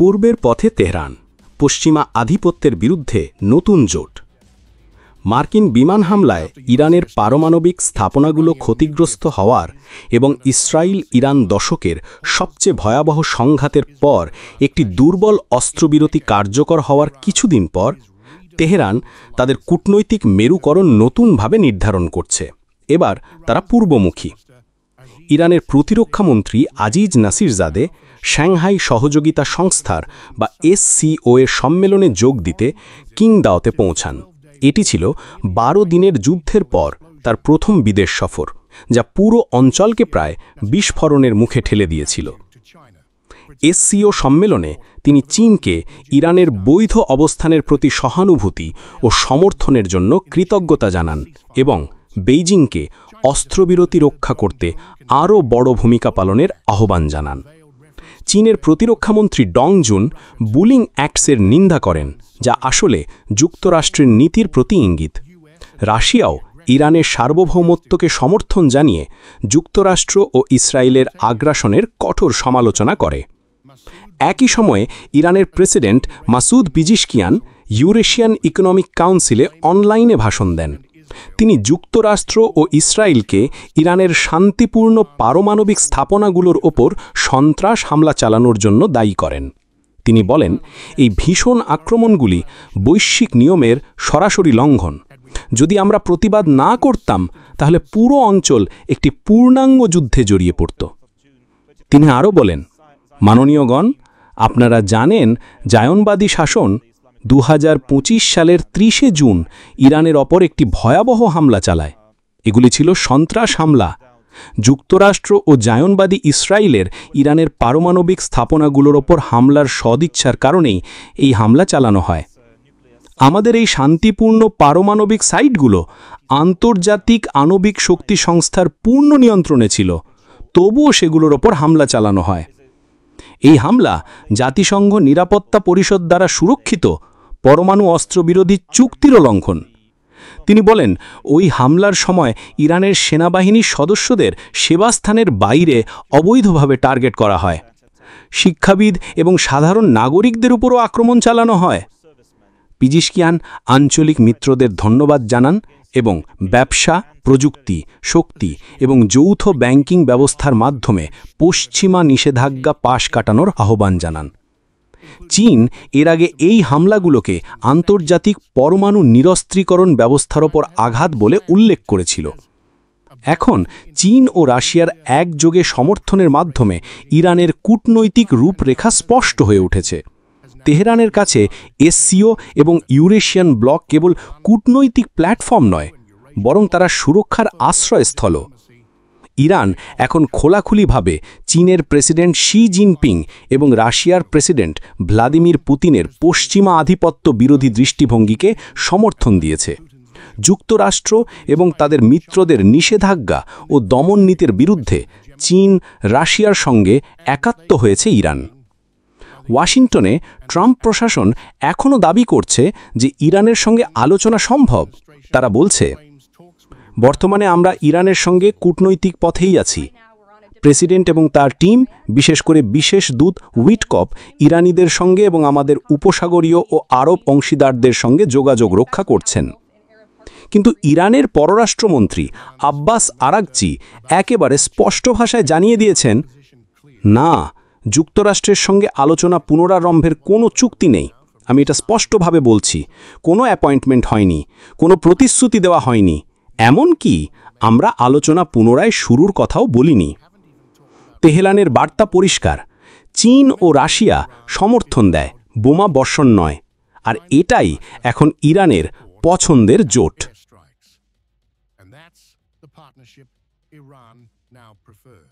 পূর্বের পথে তেহরান, পশ্চিমা আধিপত্যের বিরুদ্ধে নতুন জোট। মার্কিন বিমান হামলায় ইরানের পারমাণবিক স্থাপনাগুলো ক্ষতিগ্রস্ত হওয়ার এবং ইসরায়েল ইরান দশকের সবচেয়ে ভয়াবহ সংঘাতের পর একটি দুর্বল অস্ত্রবিরতি কার্যকর হওয়ার কিছুদিন পর তেহরান তাদের কূটনৈতিক মেরুকরণ নতুনভাবে নির্ধারণ করছে। এবার তারা পূর্বমুখী। ইরানের প্রতিরক্ষামন্ত্রী আজিজ নাসিরজাদে সাংহাই সহযোগিতা সংস্থার বা SCO এর সম্মেলনে যোগ দিতে কিংদাওতে পৌঁছান। এটি ছিল 12 দিনের যুদ্ধের পর তার প্রথম বিদেশ সফর, যা পুরো অঞ্চলকে প্রায় বিস্ফোরণের মুখে ঠেলে দিয়েছিল। SCO সম্মেলনে তিনি চীনকে ইরানের বৈধ অবস্থানের প্রতি সহানুভূতি ও সমর্থনের জন্য কৃতজ্ঞতা জানান এবং বেইজিংকে অস্ত্রবিরতি রক্ষা করতে আরও বড় ভূমিকা পালনের আহ্বান জানান। চীনের প্রতিরক্ষামন্ত্রী ডং জুন বুলিং অ্যাক্টসের নিন্দা করেন, যা আসলে যুক্তরাষ্ট্রের নীতির প্রতি ইঙ্গিত। রাশিয়াও ইরানের সার্বভৌমত্বকে সমর্থন জানিয়ে যুক্তরাষ্ট্র ও ইসরায়েলের আগ্রাসনের কঠোর সমালোচনা করে। একই সময়ে ইরানের প্রেসিডেন্ট মাসুদ পিজিশকিয়ান ইউরেশিয়ান ইকোনমিক কাউন্সিলে অনলাইনে ভাষণ দেন। তিনি যুক্তরাষ্ট্র ও ইসরায়েলকে ইরানের শান্তিপূর্ণ পারমাণবিক স্থাপনাগুলোর ওপর সন্ত্রাস হামলা চালানোর জন্য দায়ী করেন। তিনি বলেন, এই ভীষণ আক্রমণগুলি বৈশ্বিক নিয়মের সরাসরি লঙ্ঘন। যদি আমরা প্রতিবাদ না করতাম, তাহলে পুরো অঞ্চল একটি পূর্ণাঙ্গ যুদ্ধে জড়িয়ে পড়ত। তিনি আরও বলেন, মাননীয়গণ, আপনারা জানেন জায়নবাদী শাসন 2025 সালের 30 জুন ইরানের ওপর একটি ভয়াবহ হামলা চালায়। এগুলি ছিল সন্ত্রাস হামলা। যুক্তরাষ্ট্র ও জায়নবাদী ইসরায়েলের ইরানের পারমাণবিক স্থাপনাগুলোর ওপর হামলার সদিচ্ছার কারণেই এই হামলা চালানো হয়। আমাদের এই শান্তিপূর্ণ পারমাণবিক সাইটগুলো আন্তর্জাতিক আণবিক শক্তি সংস্থার পূর্ণ নিয়ন্ত্রণে ছিল, তবুও সেগুলোর ওপর হামলা চালানো হয়। এই হামলা জাতিসংঘ নিরাপত্তা পরিষদ দ্বারা সুরক্ষিত পরমাণু অস্ত্রবিরোধী চুক্তিরও লঙ্ঘন। তিনি বলেন, ওই হামলার সময় ইরানের সেনাবাহিনীর সদস্যদের সেবাস্থানের বাইরে অবৈধভাবে টার্গেট করা হয়। শিক্ষাবিদ এবং সাধারণ নাগরিকদের উপরও আক্রমণ চালানো হয়। পিজিশকিয়ান আঞ্চলিক মিত্রদের ধন্যবাদ জানান এবং ব্যবসা, প্রযুক্তি, শক্তি এবং যৌথ ব্যাংকিং ব্যবস্থার মাধ্যমে পশ্চিমা নিষেধাজ্ঞা পাশ কাটানোর আহ্বান জানান। চীন এর আগে এই হামলাগুলোকে আন্তর্জাতিক পরমাণু নিরস্ত্রীকরণ ব্যবস্থার ওপর আঘাত বলে উল্লেখ করেছিল। এখন চীন ও রাশিয়ার একযোগে সমর্থনের মাধ্যমে ইরানের কূটনৈতিক রূপরেখা স্পষ্ট হয়ে উঠেছে। তেহরানের কাছে SCO এবং ইউরেশিয়ান ব্লক কেবল কূটনৈতিক প্ল্যাটফর্ম নয়, বরং তারা সুরক্ষার আশ্রয়স্থল। ইরান এখন খোলাখুলিভাবে চীনের প্রেসিডেন্ট শি জিনপিং এবং রাশিয়ার প্রেসিডেন্ট ভ্লাদিমির পুতিনের পশ্চিমা আধিপত্য বিরোধী দৃষ্টিভঙ্গিকে সমর্থন দিয়েছে। যুক্তরাষ্ট্র এবং তাদের মিত্রদের নিষেধাজ্ঞা ও দমন নীতির বিরুদ্ধে চীন, রাশিয়ার সঙ্গে একাত্ম হয়েছে ইরান। ওয়াশিংটনে ট্রাম্প প্রশাসন এখনও দাবি করছে যে ইরানের সঙ্গে আলোচনা সম্ভব। তারা বলছে, বর্তমানে আমরা ইরানের সঙ্গে কূটনৈতিক পথেই আছি। প্রেসিডেন্ট এবং তার টিম, বিশেষ করে বিশেষ দূত উইটকপ, ইরানিদের সঙ্গে এবং আমাদের উপসাগরীয় ও আরব অংশীদারদের সঙ্গে যোগাযোগ রক্ষা করছেন। কিন্তু ইরানের পররাষ্ট্রমন্ত্রী আব্বাস আরাগচি একেবারে স্পষ্ট ভাষায় জানিয়ে দিয়েছেন, না, যুক্তরাষ্ট্রের সঙ্গে আলোচনা পুনরারম্ভের কোনো চুক্তি নেই। আমি এটা স্পষ্টভাবে বলছি, কোনো অ্যাপয়েন্টমেন্ট হয়নি, কোনো প্রতিশ্রুতি দেওয়া হয়নি। এমনকি আমরা আলোচনা পুনরায় শুরুর কথাও বলিনি। তেহরানের বার্তা পরিষ্কার, চীন ও রাশিয়া সমর্থন দেয়, বোমা বর্ষণ নয়। আর এটাই এখন ইরানের পছন্দের জোট। And that's the partnership Iran now prefers.